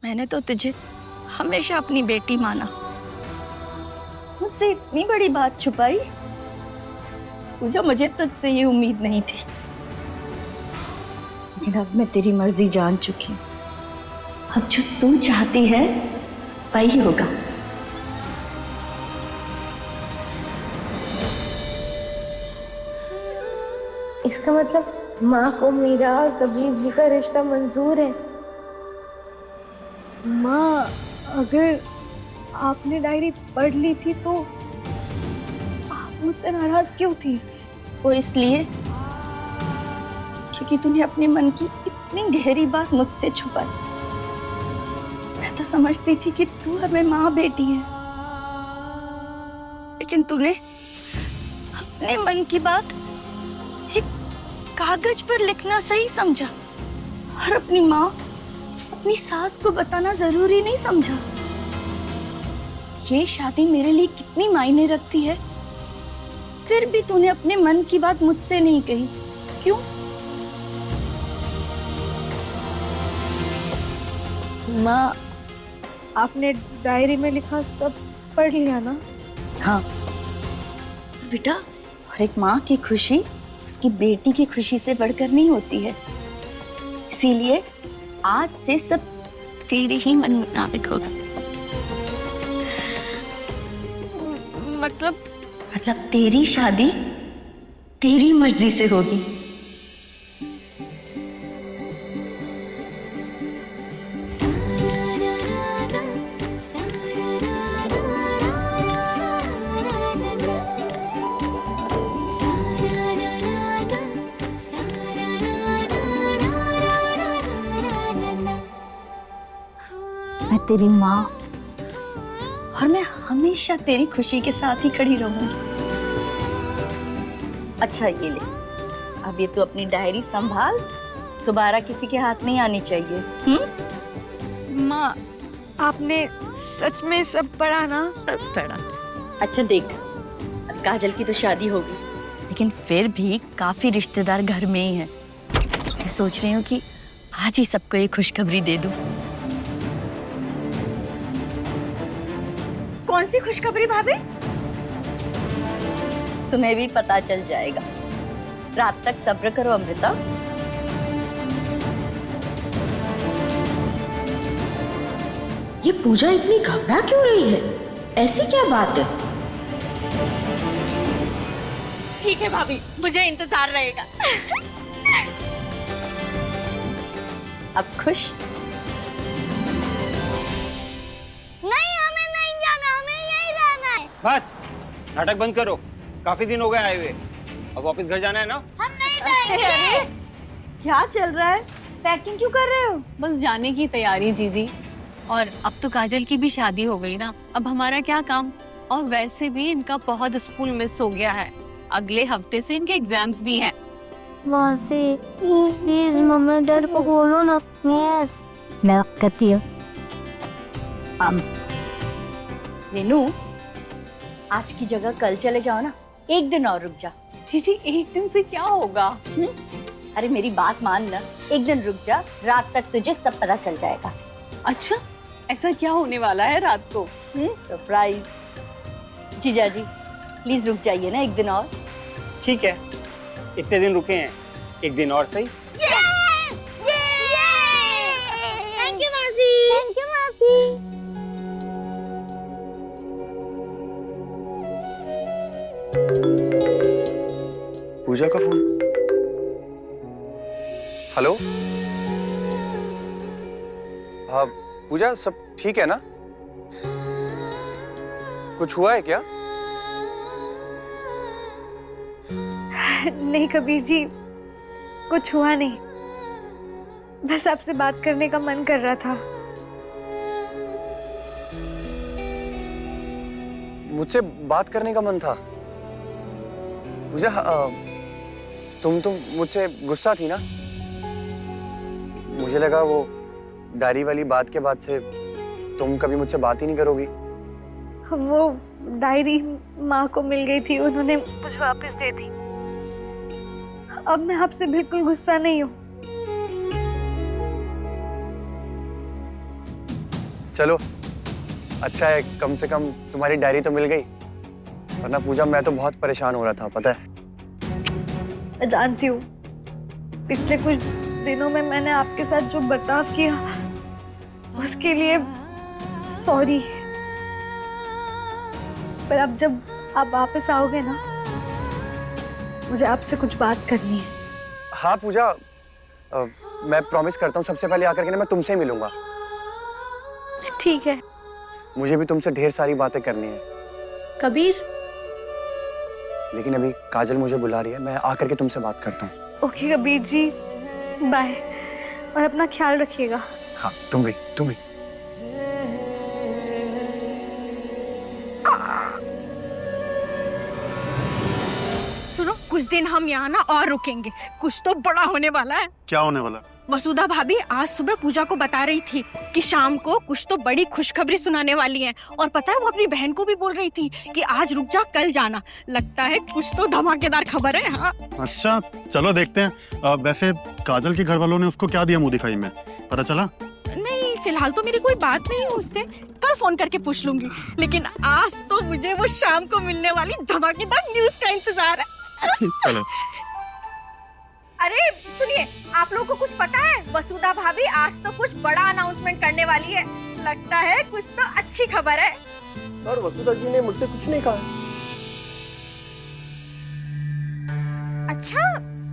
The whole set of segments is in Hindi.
मैंने तो तुझे हमेशा अपनी बेटी माना, मुझसे इतनी बड़ी बात छुपाई। पूजा, मुझे तुझसे ये उम्मीद नहीं थी, लेकिन अब मैं तेरी मर्जी जान चुकी हूँ। अब जो तू चाहती है वही होगा। इसका मतलब माँ को मेरा और कबीर जी का रिश्ता मंजूर है। माँ, अगर आपने डायरी पढ़ ली थी तो आप मुझसे नाराज क्यों थी? वो इसलिए क्योंकि तूने अपने मन की इतनी गहरी बात मुझसे छुपाई। मैं तो समझती थी कि तू हमें माँ बेटी है, लेकिन तूने अपने मन की बात एक कागज पर लिखना सही समझा और अपनी माँ, अपनी सास को बताना जरूरी नहीं समझा। ये शादी मेरे लिए कितनी मायने रखती है, फिर भी तूने अपने मन की बात मुझसे नहीं कही। क्यों? माँ, आपने डायरी में लिखा सब पढ़ लिया ना? हाँ बेटा, और एक माँ की खुशी उसकी बेटी की खुशी से बढ़कर नहीं होती है। इसीलिए आज से सब तेरे ही मन मुताबिक होगा। मतलब तेरी शादी तेरी मर्जी से होगी। मैं तेरी माँ और मैं हमेशा तेरी खुशी के साथ ही खड़ी रहूंगी। अच्छा ये ले, अब ये तू अपनी डायरी संभाल, दोबारा किसी के हाथ नहीं आनी चाहिए। माँ, आपने सच में सब पढ़ा ना? सब पढ़ा। अच्छा देख, अब काजल की तो शादी होगी, लेकिन फिर भी काफी रिश्तेदार घर में ही हैं। मैं सोच रही हूँ कि आज ही सबको ये खुशखबरी दे दूं। कौन सी खुशखबरी भाभी? तुम्हें भी पता चल जाएगा। रात तक सब्र करो अमृता। ये पूजा इतनी घबरा क्यों रही है? ऐसी क्या बात है? ठीक है भाभी, मुझे इंतजार रहेगा। अब खुश? नहीं, हमें नहीं जाना, हमें यहीं रहना है। बस नाटक बंद करो, काफी दिन हो गए आए हुए। अब वापस घर जाना है ना? हम नहीं जाएंगे। क्या चल रहा है? पैकिंग क्यों कर रहे हो? बस जाने की तैयारी जीजी। और अब तो काजल की भी शादी हो गई ना, अब हमारा क्या काम। और वैसे भी इनका बहुत स्कूल मिस हो गया है, अगले हफ्ते से इनके एग्जाम्स भी हैं। मौसी प्लीज मम्मी डैड को बोलो ना। यस, मैं कहती हूँ। मीनू, आज की जगह कल चले जाओ ना, एक दिन और रुक जा। जीजी एक दिन से क्या होगा? अरे मेरी बात मान ना, एक दिन रुक जा, रात तक तुझे सब पता चल जाएगा। अच्छा, ऐसा क्या होने वाला है रात को? सरप्राइज। जीजा जी प्लीज रुक जाइए ना एक दिन और। ठीक है, इतने दिन रुके हैं, एक दिन और सही। थैंक यू मौसी। थैंक यू मौसी। पूजा का फोन। हेलो। हाँ पूजा, सब ठीक है ना? कुछ हुआ है क्या? नहीं कबीर जी, कुछ हुआ नहीं, बस आपसे बात करने का मन कर रहा था। मुझसे बात करने का मन था? पूजा, तुम मुझसे गुस्सा थी ना? मुझे लगा वो डायरी वाली बात के बाद से तुम कभी मुझसे बात ही नहीं करोगी। वो डायरी माँ को मिल गई थी, उन्होंने मुझे वापस दे दी। अब मैं आपसे बिल्कुल गुस्सा नहीं हूँ। चलो अच्छा है, कम से कम तुम्हारी डायरी तो मिल गई, वरना पूजा मैं तो बहुत परेशान हो रहा था, पता है। मैं जानती हूँ पिछले कुछ दिनों में मैंने आपके साथ जो बर्ताव किया उसके लिए सॉरी, पर अब जब आप वापस आओगे ना मुझे आपसे कुछ बात करनी है। हाँ पूजा, मैं प्रॉमिस करता हूँ सबसे पहले आकर के ना मैं तुमसे ही मिलूंगा। ठीक है। मुझे भी तुमसे ढेर सारी बातें करनी है। कबीर। लेकिन अभी काजल मुझे बुला रही है, मैं आकर के तुमसे बात करता हूँ। ओके कबीर जी, बाय, और अपना ख्याल रखिएगा। हाँ तुम भी, तुम भी। सुनो, कुछ दिन हम यहाँ ना और रुकेंगे, कुछ तो बड़ा होने वाला है। क्या होने वाला? वसुधा भाभी आज सुबह पूजा को बता रही थी कि शाम को कुछ तो बड़ी खुशखबरी सुनाने वाली हैं, और पता है वो अपनी बहन को भी बोल रही थी कि आज रुक जा कल जाना। लगता है कुछ तो धमाकेदार खबर है। हाँ अच्छा चलो देखते हैं। वैसे काजल के घर वालों ने उसको क्या दिया मुंह दिखाई में, पता चला? नहीं, फिलहाल तो मेरी कोई बात नहीं है उससे, कल फोन करके पूछ लूंगी। लेकिन आज तो मुझे वो शाम को मिलने वाली धमाकेदार न्यूज का इंतजार है। चलो। अरे सुनिए, आप लोगों को कुछ पता है? वसुधा भाभी आज तो कुछ बड़ा अनाउंसमेंट करने वाली है। लगता है कुछ तो अच्छी खबर है। और वसुधा जी ने मुझसे कुछ नहीं कहा। अच्छा,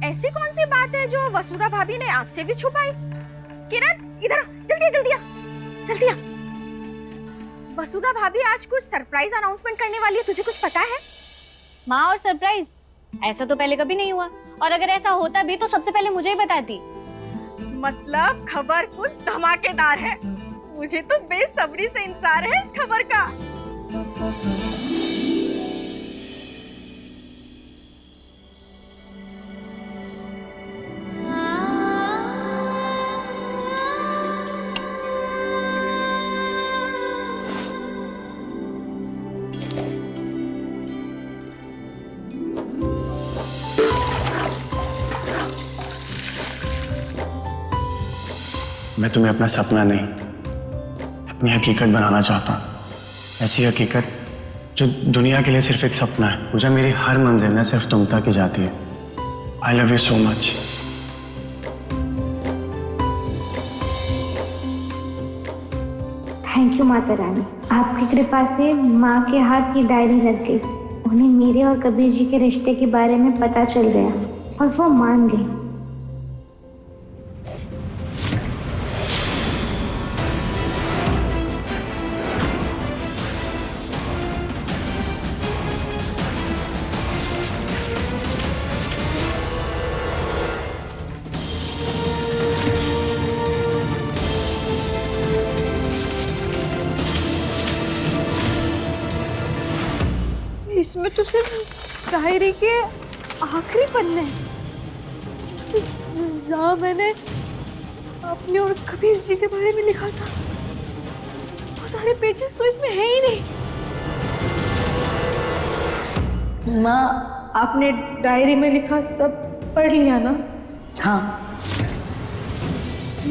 ऐसी कौन सी बात है जो वसुधा भाभी ने आपसे भी छुपाई? किरण इधर जल्दी जल्दी आ, जल्दी आ। वसुधा भाभी आज कुछ सरप्राइज अनाउंसमेंट करने वाली है, तुझे कुछ पता है? माँ और सरप्राइज, ऐसा तो पहले कभी नहीं हुआ, और अगर ऐसा होता भी तो सबसे पहले मुझे ही बताती। मतलब खबर कुछ धमाकेदार है। मुझे तो बेसब्री से इंतजार है इस खबर का। मैं तुम्हें अपना सपना नहीं, अपनी हकीकत बनाना चाहता हूँ। ऐसी हकीकत जो दुनिया के लिए सिर्फ एक सपना है। पूजा, मेरी हर मंजिल ना सिर्फ तुम तक ही जाती है। I love you so much. Thank you Mata Rani, आपकी कृपा से माँ के हाथ की डायरी लग गई। उन्हें मेरे और कबीर जी के रिश्ते के बारे में पता चल गया और वो मान गई। इसमें तो सिर्फ डायरी के आखिरी पन्ने जहाँ मैंने अपने और कबीर जी के बारे में लिखा था, वो सारे पेजेस तो इसमें है ही नहीं। माँ, आपने डायरी में लिखा सब पढ़ लिया ना? हाँ।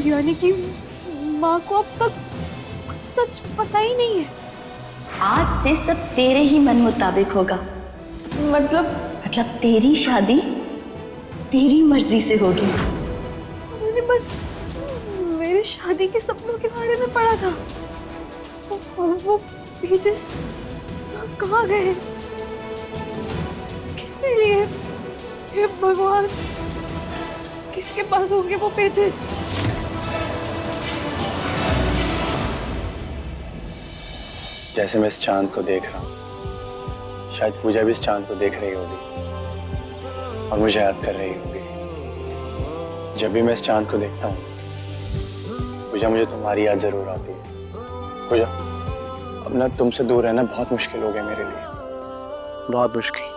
यानी कि माँ को अब तक कुछ सच पता ही नहीं है। आज से सब तेरे ही मन मुताबिक होगा। मतलब तेरी शादी तेरी मर्जी से होगी। उन्होंने बस मेरी शादी के सपनों के बारे में पढ़ा था, और वो पेजेस कहाँ गए, किसने लिए? हे भगवान, किसके पास होंगे वो पेजेस? जैसे मैं इस चांद को देख रहा हूँ, शायद पूजा भी इस चांद को देख रही होगी और मुझे याद कर रही होगी। जब भी मैं इस चांद को देखता हूँ पूजा, मुझे तुम्हारी याद जरूर आती है। पूजा, अब ना तुमसे दूर रहना बहुत मुश्किल हो गया मेरे लिए, बहुत मुश्किल।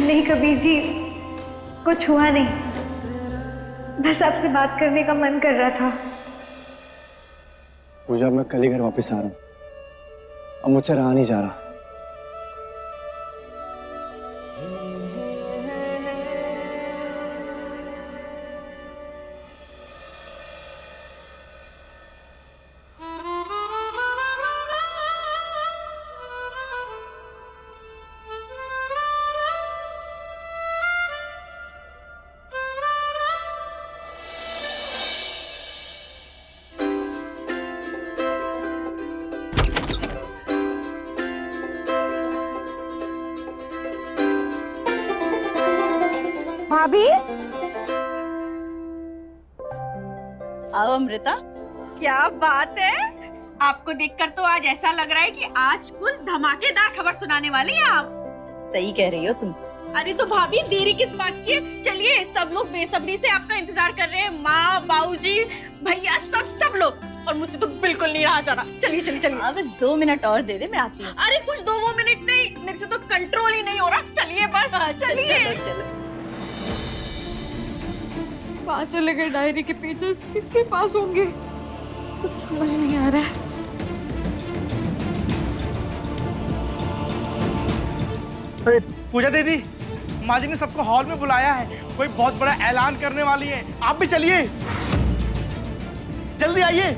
नहीं कबीर जी, कुछ हुआ नहीं, बस आपसे बात करने का मन कर रहा था। पूजा, मैं कल ही घर वापस आ रहा हूँ। अब मुझसे रहा नहीं जा रहा। भाभी, आओ अमृता। क्या बात है, आपको देखकर तो आज ऐसा लग रहा है कि आज कुछ धमाकेदार खबर सुनाने वाली हैं आप। सही कह रही हो तुम। अरे तो भाभी, देरी किस बात की है? चलिए, सब लोग बेसब्री से आपका इंतजार कर रहे हैं। माँ, बाबूजी, भैया, सब लोग। और मुझसे तो बिल्कुल नहीं रहा जा रहा। चलिए चलिए चलिए। हाँ, बस 2 मिनट और दे दे, मैं आती हूँ। अरे कुछ 2 मिनट नहीं, मेरे से तो कंट्रोल ही नहीं हो रहा। चलिए बस, चलिए। चलो चलो। कहाँ चले गए डायरी के पेजेस? किसके पास होंगे? कुछ समझ नहीं आ रहा है। अरे पूजा दीदी, माँ जी ने सबको हॉल में बुलाया है, कोई बहुत बड़ा ऐलान करने वाली है। आप भी चलिए, जल्दी आइए।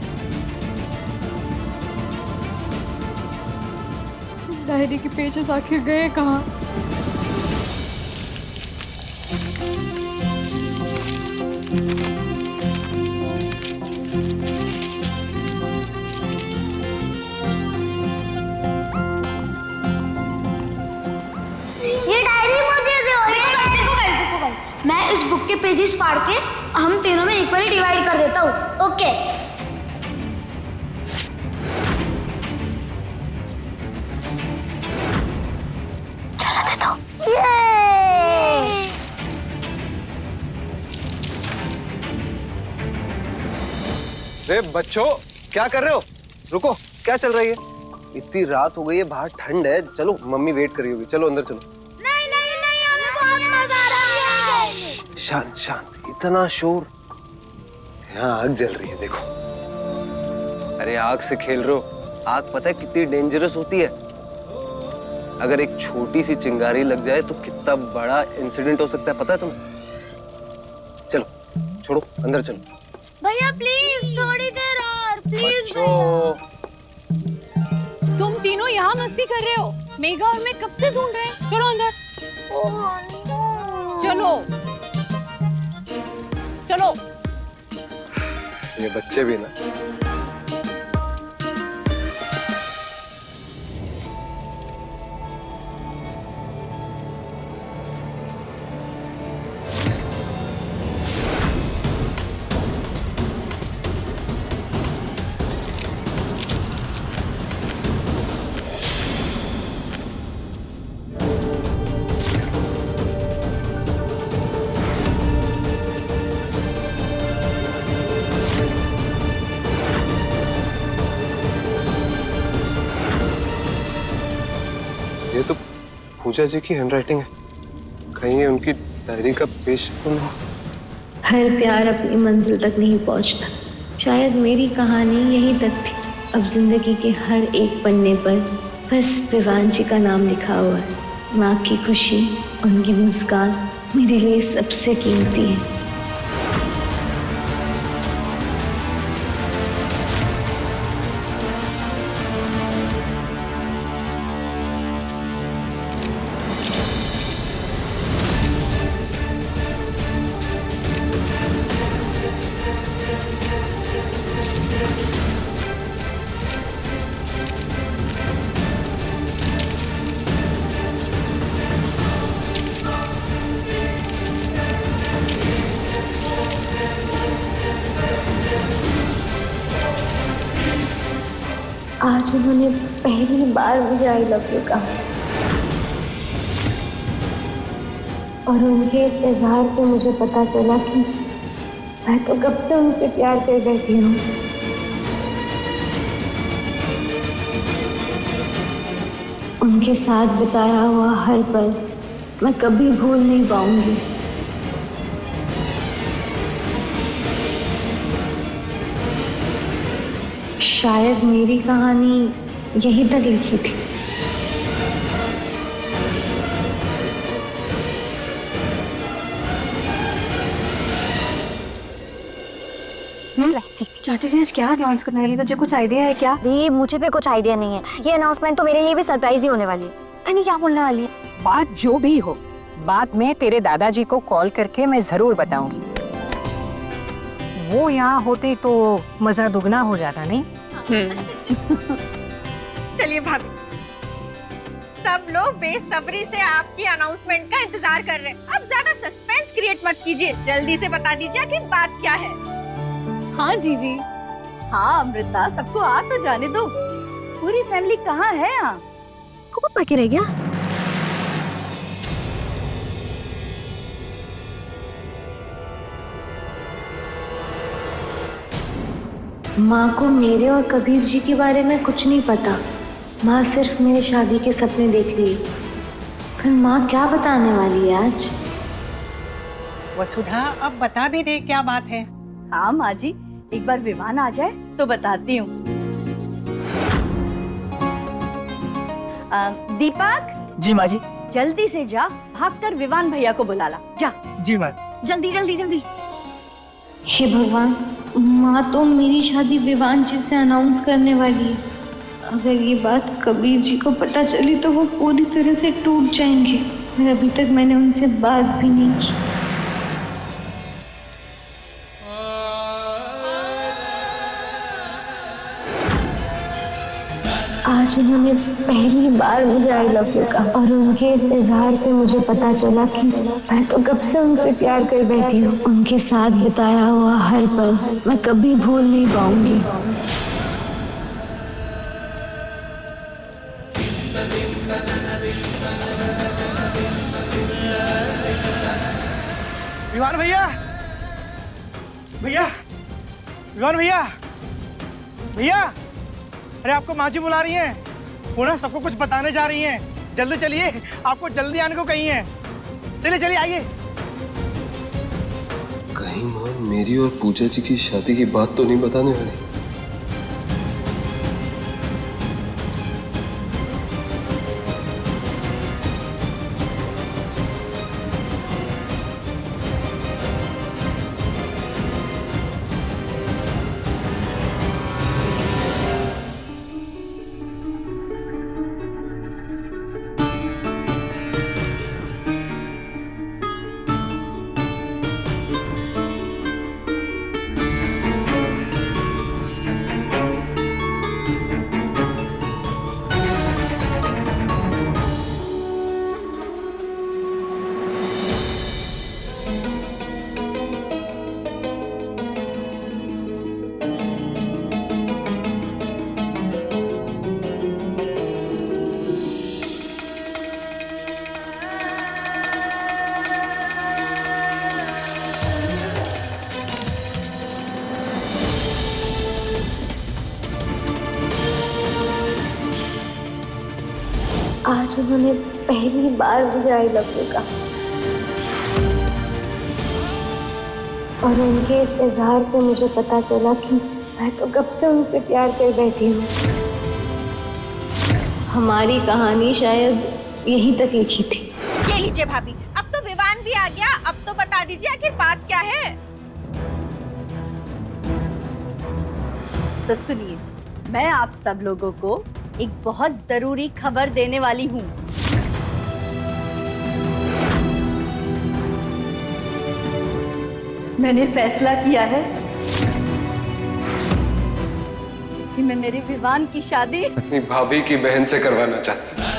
डायरी के पेजेस आखिर गए कहाँ? ये डायरी मुझे दो। देखो, मैं इस बुक के पेजेस फाड़ के हम तीनों में इक्वली डिवाइड कर देता हूँ। ओके। चला देता हूँ। रे बच्चों, क्या कर रहे हो? रुको, क्या चल रही है? इतनी रात हो गई है, बाहर ठंड है। चलो, मम्मी वेट कर रही होगी। चलो अंदर चलो। नहीं, हमें बहुत मजा आ रहा है। शांत शांत, इतना शोर। यहाँ आग जल रही है, देखो। अरे आग से खेल रहे हो? आग पता है कितनी डेंजरस होती है? अगर एक छोटी सी चिंगारी लग जाए तो कितना बड़ा इंसिडेंट हो सकता है, पता है तुम्हें? चलो, छोड़ो, अंदर चलो। भैया प्लीज थोड़ी देर और, प्लीज। बच्चों, तुम तीनों यहाँ मस्ती कर रहे हो? मेघा और मैं कब से ढूंढ रहे हैं। चलो अंदर। चलो चलो। ये बच्चे भी ना। ये तो पूजा जी की हैंडराइटिंग है। कहीं ये उनकी डायरी का पेज तो नहीं? हर प्यार अपनी मंजिल तक नहीं पहुंचता। शायद मेरी कहानी यहीं तक थी। अब जिंदगी के हर एक पन्ने पर बस विवांशी का नाम लिखा हुआ है। माँ की खुशी, उनकी मुस्कान मेरे लिए सबसे कीमती है। आज उन्होंने पहली बार मुझे आई लव यू कहा और उनके इस इजहार से मुझे पता चला कि मैं तो कब से उनसे प्यार कर बैठी हूँ। उनके साथ बिताया हुआ हर पल मैं कभी भूल नहीं पाऊंगी। शायद मेरी कहानी यहीं तक लिखी थी। चाची जी आज क्या अनाउंस करने वाली? तुझे कुछ आइडिया है क्या? दी मुझे पे कुछ आइडिया नहीं है। ये अनाउंसमेंट तो मेरे लिए भी सरप्राइज ही होने वाली है। पता नहीं क्या बोलने वाली है। बात जो भी हो, बाद में तेरे दादाजी को कॉल करके मैं जरूर बताऊंगी। वो यहाँ होते तो मजा दुगना हो जाता, नहीं? चलिए भाभी, सब लोग बेसब्री से आपकी अनाउंसमेंट का इंतजार कर रहे हैं। अब ज्यादा सस्पेंस क्रिएट मत कीजिए, जल्दी से बता दीजिए आखिर बात क्या है। हाँ जीजी। हाँ अमृता, सबको आ तो जाने दो। पूरी फैमिली कहाँ है यहाँ? कौन बाकी रह गया? माँ को मेरे और कबीर जी के बारे में कुछ नहीं पता। माँ सिर्फ मेरे शादी के सपने देख रही। फिर माँ क्या बताने वाली है आज? वसुधा, अब बता भी दे क्या बात है। हाँ माँ जी, एक बार विवान आ जाए तो बताती हूँ। दीपक। जी माँ जी। जल्दी से जा, भागकर विवान भैया को बुला ला। जा। जी माँ। जल्दी जल्दी जल्दी। हे भगवान, माँ तो मेरी शादी विवान जी से अनाउंस करने वाली है। अगर ये बात कबीर जी को पता चली तो वो पूरी तरह से टूट जाएंगे। और अभी तक मैंने उनसे बात भी नहीं की। आज उन्होंने पहली बार मुझे आई लव यू कहा और उनके इस इजहार से मुझे पता चला कि मैं तो कब से उनसे प्यार कर बैठी हूँ। उनके साथ बिताया हुआ हर पल मैं कभी भूल नहीं पाऊंगी। विवान भैया, भैया, विवान भैया, भैया, अरे आपको माँ जी बुला रही हैं। वो ना सबको कुछ बताने जा रही हैं। जल्दी चलिए, आपको जल्दी आने को कही हैं। चलिए चलिए आइए। कहीं माँ मेरी और पूजा जी की शादी की बात तो नहीं बताने वाली? आज उन्होंने पहली बार मुझे आई लव यू कहा और उनके इस इजहार से मुझे पता चला कि मैं तो कब से उनसे प्यार कर बैठी हूँ। हमारी कहानी शायद यहीं तक लिखी थी। ये लीजिए भाभी, अब तो विवान भी आ गया। अब तो बता दीजिए आखिर बात क्या है। तो सुनिए, मैं आप सब लोगों को एक बहुत जरूरी खबर देने वाली हूँ। मैंने फैसला किया है कि मैं मेरे विवान की शादी अपनी भाभी की बहन से करवाना चाहती हूँ।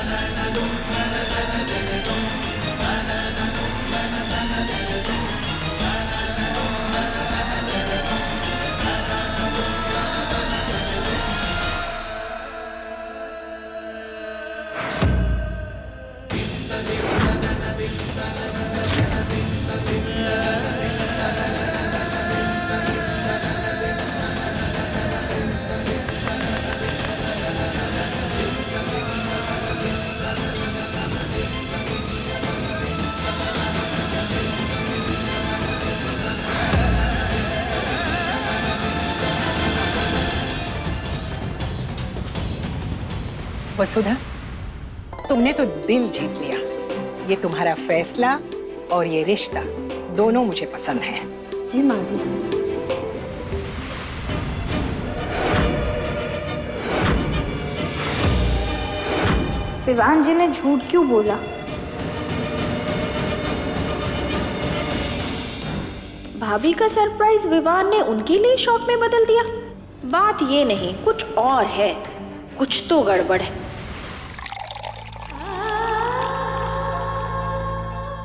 वसुधा, तुमने तो दिल जीत लिया। ये तुम्हारा फैसला और ये रिश्ता दोनों मुझे पसंद है। जी माँ जी। विवान जी ने झूठ क्यों बोला? भाभी का सरप्राइज विवान ने उनके लिए शॉक में बदल दिया। बात ये नहीं, कुछ और है, कुछ तो गड़बड़ है।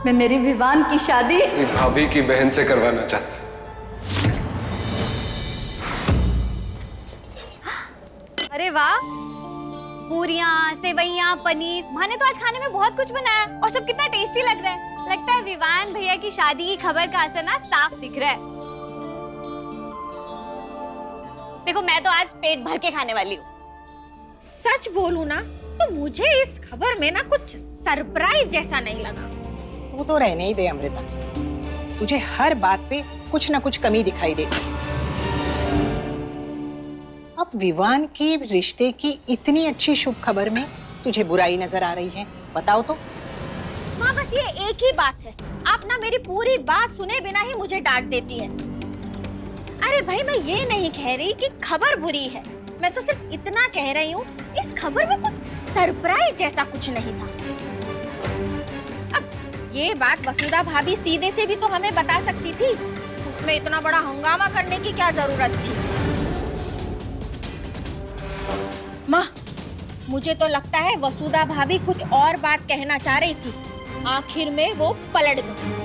मैं मेरे विवान की शादी भाभी की बहन से करवाना चाहती हूँ। अरे वाह, पूरियाँ, सेवइयाँ, पनीर, माँ ने तो आज खाने में बहुत कुछ बनाया और सब कितना टेस्टी लग रहा है। लगता है विवान भैया की शादी की खबर का असर ना साफ दिख रहा है। देखो मैं तो आज पेट भर के खाने वाली हूँ। सच बोलूं ना तो मुझे इस खबर में ना कुछ सरप्राइज जैसा नहीं लगा। तू तो रहने ही दे अमृता, तुझे हर बात पे कुछ ना कुछ कमी दिखाई देती है। अब विवान के रिश्ते की इतनी अच्छी शुभ खबर में तुझे बुराई नजर आ रही है, बताओ तो। माँ बस ये एक ही बात है, आप ना मेरी पूरी बात सुने बिना ही मुझे डांट देती है। अरे भाई मैं ये नहीं कह रही कि खबर बुरी है, मैं तो सिर्फ इतना कह रही हूँ इस खबर में कुछ सरप्राइज जैसा कुछ नहीं था। अब ये बात वसुधा भाभी सीधे से भी तो हमें बता सकती थी, उसमें इतना बड़ा हंगामा करने की क्या जरूरत थी। माँ मुझे तो लगता है वसुधा भाभी कुछ और बात कहना चाह रही थी, आखिर में वो पलट गई।